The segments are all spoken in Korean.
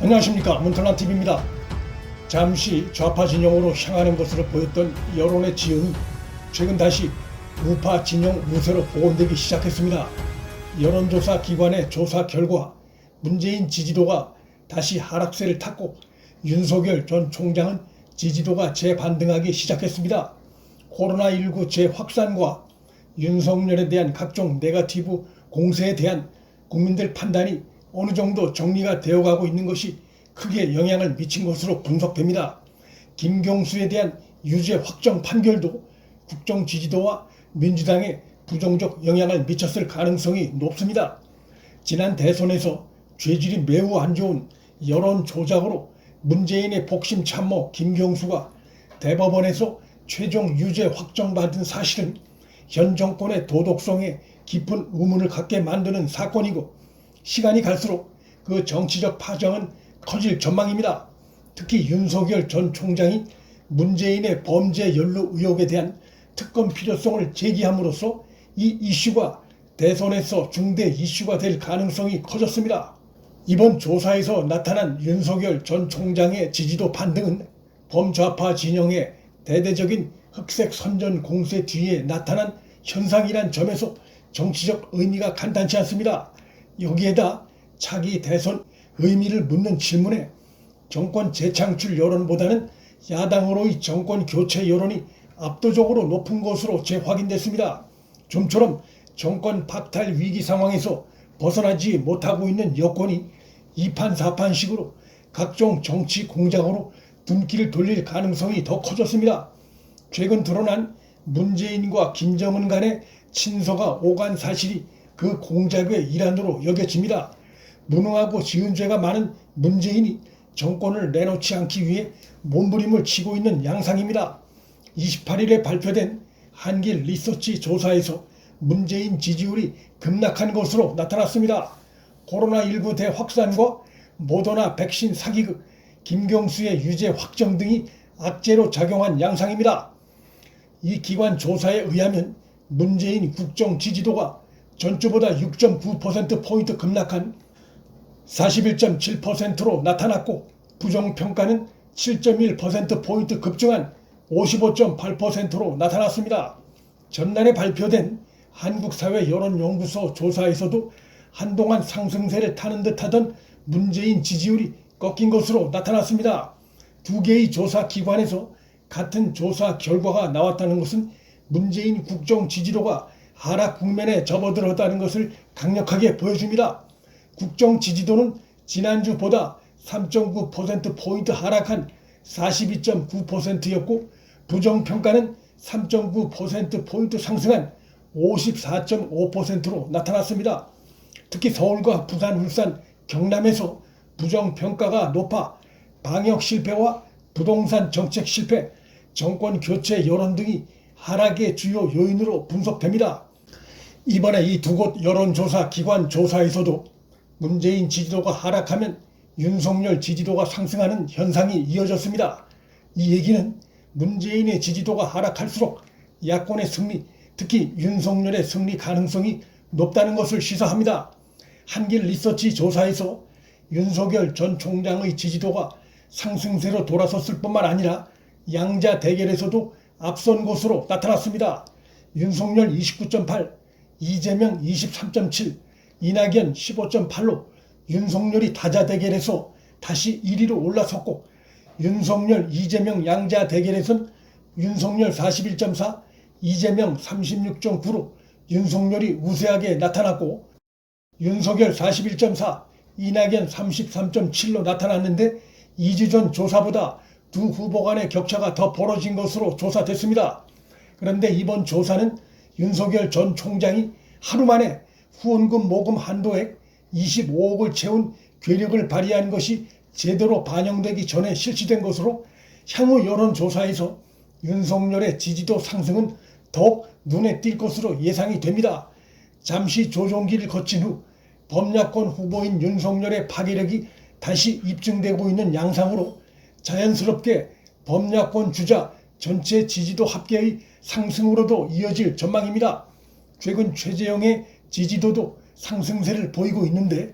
안녕하십니까, 문털란TV입니다. 잠시 좌파 진영으로 향하는 것으로 보였던 여론의 지형이 최근 다시 우파 진영 우세로 복원되기 시작했습니다. 여론조사 기관의 조사 결과 문재인 지지도가 다시 하락세를 탔고 윤석열 전 총장은 지지도가 재반등하기 시작했습니다. 코로나19 재확산과 윤석열에 대한 각종 네거티브 공세에 대한 국민들 판단이 어느 정도 정리가 되어가고 있는 것이 크게 영향을 미친 것으로 분석됩니다. 김경수에 대한 유죄 확정 판결도 국정 지지도와 민주당에 부정적 영향을 미쳤을 가능성이 높습니다. 지난 대선에서 죄질이 매우 안 좋은 여론 조작으로 문재인의 복심 참모 김경수가 대법원에서 최종 유죄 확정받은 사실은 현 정권의 도덕성에 깊은 의문을 갖게 만드는 사건이고, 시간이 갈수록 그 정치적 파장은 커질 전망입니다. 특히 윤석열 전 총장이 문재인의 범죄 연루 의혹에 대한 특검 필요성을 제기함으로써 이 이슈가 대선에서 중대 이슈가 될 가능성이 커졌습니다. 이번 조사에서 나타난 윤석열 전 총장의 지지도 반등은 범좌파 진영의 대대적인 흑색 선전 공세 뒤에 나타난 현상이란 점에서 정치적 의미가 간단치 않습니다. 여기에다 차기 대선 의미를 묻는 질문에 정권 재창출 여론보다는 야당으로의 정권 교체 여론이 압도적으로 높은 것으로 재확인됐습니다. 좀처럼 정권 박탈 위기 상황에서 벗어나지 못하고 있는 여권이 2판 4판식으로 각종 정치 공작으로 눈길을 돌릴 가능성이 더 커졌습니다. 최근 드러난 문재인과 김정은 간의 친서가 오간 사실이 그 공작의 일환으로 여겨집니다. 무능하고 지은 죄가 많은 문재인이 정권을 내놓지 않기 위해 몸부림을 치고 있는 양상입니다. 28일에 발표된 한길 리서치 조사에서 문재인 지지율이 급락한 것으로 나타났습니다. 코로나19 대확산과 모더나 백신 사기극, 김경수의 유죄 확정 등이 악재로 작용한 양상입니다. 이 기관 조사에 의하면 문재인 국정 지지도가 전주보다 6.9%포인트 급락한 41.7%로 나타났고, 부정평가는 7.1%포인트 급증한 55.8%로 나타났습니다. 전날에 발표된 한국사회여론연구소 조사에서도 한동안 상승세를 타는 듯하던 문재인 지지율이 꺾인 것으로 나타났습니다. 두 개의 조사 기관에서 같은 조사 결과가 나왔다는 것은 문재인 국정 지지도가 하락 국면에 접어들었다는 것을 강력하게 보여줍니다. 국정 지지도는 지난주보다 3.9%포인트 하락한 42.9%였고, 부정평가는 3.9%포인트 상승한 54.5%로 나타났습니다. 특히 서울과 부산, 울산, 경남에서 부정평가가 높아 방역 실패와 부동산 정책 실패, 정권 교체 여론 등이 하락의 주요 요인으로 분석됩니다. 이번에 이 두 곳 여론조사 기관 조사에서도 문재인 지지도가 하락하면 윤석열 지지도가 상승하는 현상이 이어졌습니다. 이 얘기는 문재인의 지지도가 하락할수록 야권의 승리, 특히 윤석열의 승리 가능성이 높다는 것을 시사합니다. 한길 리서치 조사에서 윤석열 전 총장의 지지도가 상승세로 돌아섰을 뿐만 아니라 양자 대결에서도 앞선 것으로 나타났습니다. 윤석열 29.8, 이재명 23.7, 이낙연 15.8로 윤석열이 다자 대결에서 다시 1위로 올라섰고, 윤석열, 이재명 양자 대결에선 윤석열 41.4, 이재명 36.9로 윤석열이 우세하게 나타났고, 윤석열 41.4, 이낙연 33.7로 나타났는데 2주 전 조사보다 두 후보 간의 격차가 더 벌어진 것으로 조사됐습니다. 그런데 이번 조사는 윤석열 전 총장이 하루 만에 후원금 모금 한도액 25억을 채운 괴력을 발휘한 것이 제대로 반영되기 전에 실시된 것으로 향후 여론조사에서 윤석열의 지지도 상승은 더욱 눈에 띌 것으로 예상이 됩니다. 잠시 조종기를 거친 후 범야권 후보인 윤석열의 파괴력이 다시 입증되고 있는 양상으로 자연스럽게 범야권 주자 전체 지지도 합계의 상승으로도 이어질 전망입니다. 최근 최재형의 지지도도 상승세를 보이고 있는데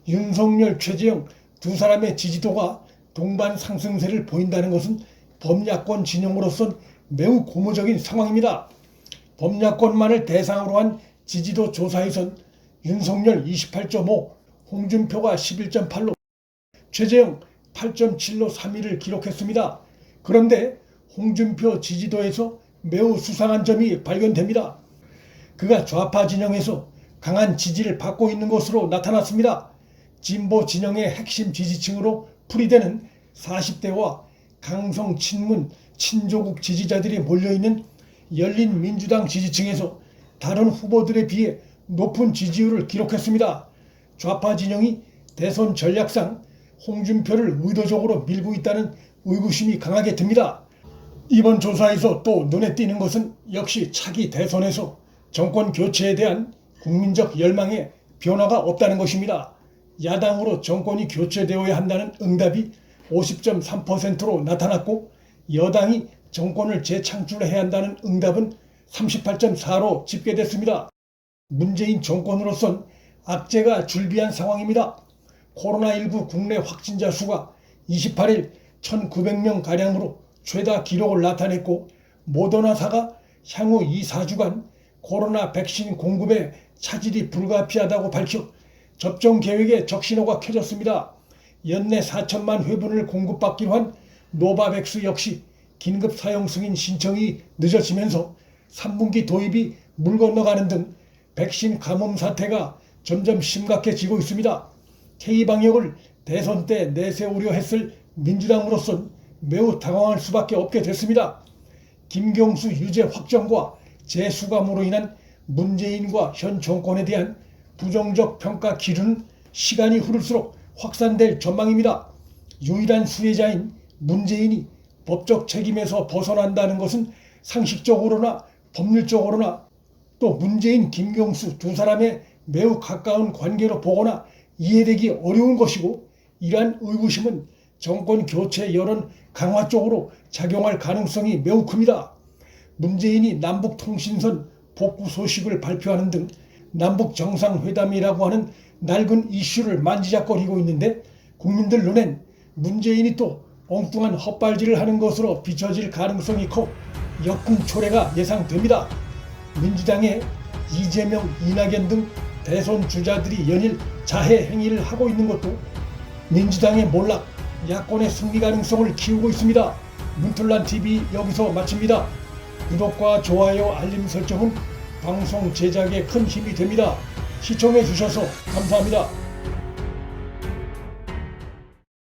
윤석열, 최재형 두 사람의 지지도가 동반 상승세를 보인다는 것은 범야권 진영으로선 매우 고무적인 상황입니다. 범야권만을 대상으로 한 지지도 조사에선 윤석열 28.5, 홍준표가 11.8로 최재형 8.7로 3위를 기록했습니다. 그런데 홍준표 지지도에서 매우 수상한 점이 발견됩니다. 그가 좌파 진영에서 강한 지지를 받고 있는 것으로 나타났습니다. 진보 진영의 핵심 지지층으로 풀이되는 40대와 강성 친문 친조국 지지자들이 몰려있는 열린민주당 지지층에서 다른 후보들에 비해 높은 지지율을 기록했습니다. 좌파 진영이 대선 전략상 홍준표를 의도적으로 밀고 있다는 의구심이 강하게 듭니다. 이번 조사에서 또 눈에 띄는 것은 역시 차기 대선에서 정권 교체에 대한 국민적 열망에 변화가 없다는 것입니다. 야당으로 정권이 교체되어야 한다는 응답이 50.3%로 나타났고 여당이 정권을 재창출해야 한다는 응답은 38.4로 집계됐습니다. 문재인 정권으로선 악재가 줄비한 상황입니다. 코로나19 국내 확진자 수가 28일 1,900명가량으로 최다 기록을 나타냈고 모더나사가 향후 2-4주간 코로나 백신 공급에 차질이 불가피하다고 밝혀 접종 계획에 적신호가 켜졌습니다. 연내 4천만 회분을 공급받기로 한 노바백스 역시 긴급 사용 승인 신청이 늦어지면서 3분기 도입이 물 건너가는 등 백신 가뭄 사태가 점점 심각해지고 있습니다. K방역을 대선 때 내세우려 했을 민주당으로선 매우 당황할 수밖에 없게 됐습니다. 김경수 유죄 확정과 재수감으로 인한 문재인과 현 정권에 대한 부정적 평가 기류는 시간이 흐를수록 확산될 전망입니다. 유일한 수혜자인 문재인이 법적 책임에서 벗어난다는 것은 상식적으로나 법률적으로나 또 문재인, 김경수 두 사람의 매우 가까운 관계로 보거나 이해되기 어려운 것이고 이러한 의구심은 정권 교체 여론 강화 쪽으로 작용할 가능성이 매우 큽니다. 문재인이 남북통신선 복구 소식을 발표하는 등 남북 정상회담이라고 하는 낡은 이슈를 만지작거리고 있는데 국민들 눈엔 문재인이 또 엉뚱한 헛발질을 하는 것으로 비춰질 가능성이 커 역풍 초래가 예상됩니다. 민주당의 이재명, 이낙연 등 대선 주자들이 연일 자해 행위를 하고 있는 것도 민주당의 몰락, 야권의 승리 가능성을 키우고 있습니다. 문틀란TV 여기서 마칩니다. 구독과 좋아요, 알림 설정은 방송 제작에 큰 힘이 됩니다. 시청해 주셔서 감사합니다.